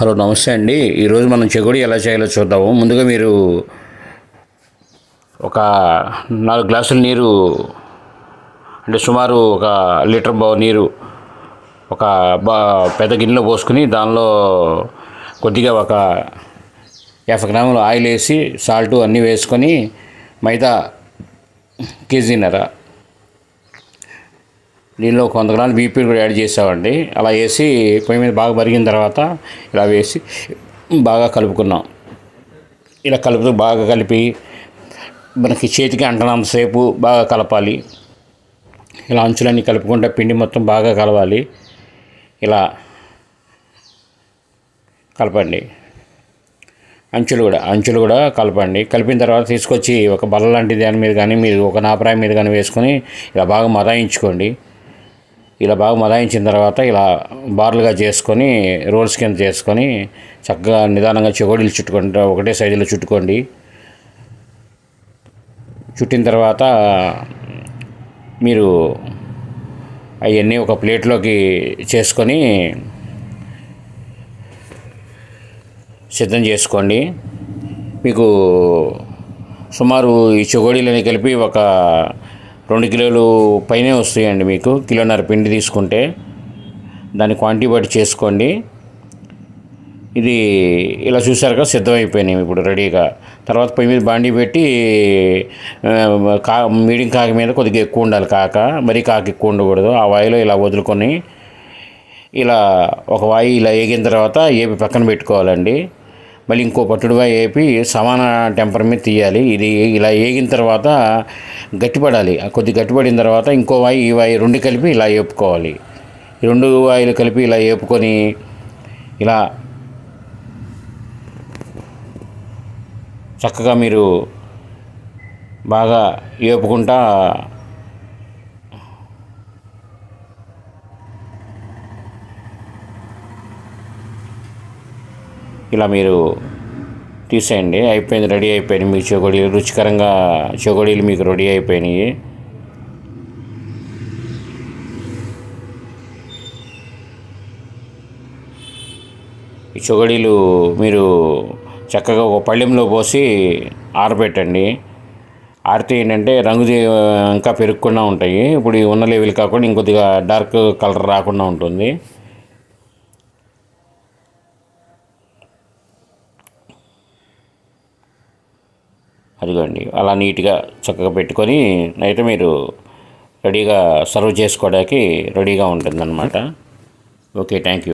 Hello నమస్తే అండి. ఈరోజు మనం చెకోడీ ఎలా చేయాలో చూద్దాము. ముందుగా మీరు ఒక 4 గ్లాసుల నీరు, అంటే సుమారు ఒక లీటర్ నీరు ఒక పెద్ద గిన్నెలో పోసుకుని దానిలో కొద్దిగా ఒక 50 గ్రాముల ఆయిల్ వేసి సాల్ట్ అన్నీ వేసుకొని మైదా కేజీన్నర, దీనిలో 100 గ్రాములు బీపీ కూడా యాడ్ చేసామండి. అలా వేసి పొయ్యి మీద బాగా మరిగిన తర్వాత ఇలా వేసి బాగా కలుపుకున్నాం. ఇలా కలుపుతూ బాగా కలిపి మనకి చేతికి అంటనంతసేపు బాగా కలపాలి. ఇలా అంచులన్నీ కలుపుకుంటే పిండి మొత్తం బాగా కలవాలి. ఇలా కలపండి. అంచులు కూడా కలపండి. కలిపిన తర్వాత తీసుకొచ్చి ఒక బల్ల లాంటి దాని మీద కానీ మీరు ఒక నాపరాయి మీద కానీ వేసుకొని ఇలా బాగా మదాయించుకోండి. ఇలా బాగా మదాయించిన తర్వాత ఇలా బార్లుగా చేసుకొని రోల్స్ కింద చేసుకొని చక్కగా నిదానంగా చెకోడీలు చుట్టుకోండి. ఒకటే సైజులో చుట్టుకోండి. చుట్టిన తర్వాత మీరు అవన్నీ ఒక ప్లేట్లోకి చేసుకొని సిద్ధం చేసుకోండి. మీకు సుమారు ఈ చెకోడీలని కలిపి ఒక 2 కిలోలు పైనే వస్తాయండి. మీకు 1.5 కిలో పిండి తీసుకుంటే దాని క్వాంటిటీ బట్టి చేసుకోండి. ఇది ఇలా చూసారుగా సిద్ధమైపోయినాయి ఇప్పుడు రెడీగా. తర్వాత పొయ్యి మీద బాండీ పెట్టి మీడియం కాకి మీద కొద్దిగా ఎక్కువ ఉండాలి కాక, మరీ కాకి ఎక్కువ ఉండకూడదు. ఆ వాయిలో ఇలా వదులుకొని ఇలా ఒక వాయి ఇలా వేగిన తర్వాత ఏపి పక్కన పెట్టుకోవాలండి. మళ్ళీ ఇంకో పట్టుడు వాయి వేపి సమాన టెంపర్ మీద తీయాలి. ఇది ఇలా వేగిన తర్వాత గట్టిపడాలి. కొద్ది గట్టిపడిన తర్వాత ఇంకో వాయి ఈ వాయి 2 కలిపి ఇలా వేపుకోవాలి. ఈ 2 వాయిలు కలిపి ఇలా వేపుకొని ఇలా చక్కగా మీరు బాగా వేపుకుంటా ఇలా మీరు తీసేయండి. అయిపోయింది, రెడీ అయిపోయినాయి మీ చెకోడీలు. రుచికరంగా చెకోడీలు మీకు రెడీ అయిపోయినాయి. ఈ చెకోడీలు మీరు చక్కగా ఒక పళ్ళెంలో పోసి ఆరబెట్టండి. ఆరితే ఏంటంటే రంగు ఇంకా పెరుగకుండా ఉంటాయి. ఇప్పుడు ఉన్న లెవెల్ కాకుండా ఇంకొద్దిగా డార్క్ కలర్ రాకుండా ఉంటుంది. అదిగోండి, అలా నీట్గా చక్కగా పెట్టుకొని అయితే మీరు రెడీగా సర్వ్ చేసుకోవడానికి రెడీగా ఉంటుందన్నమాట. Okay, thank you.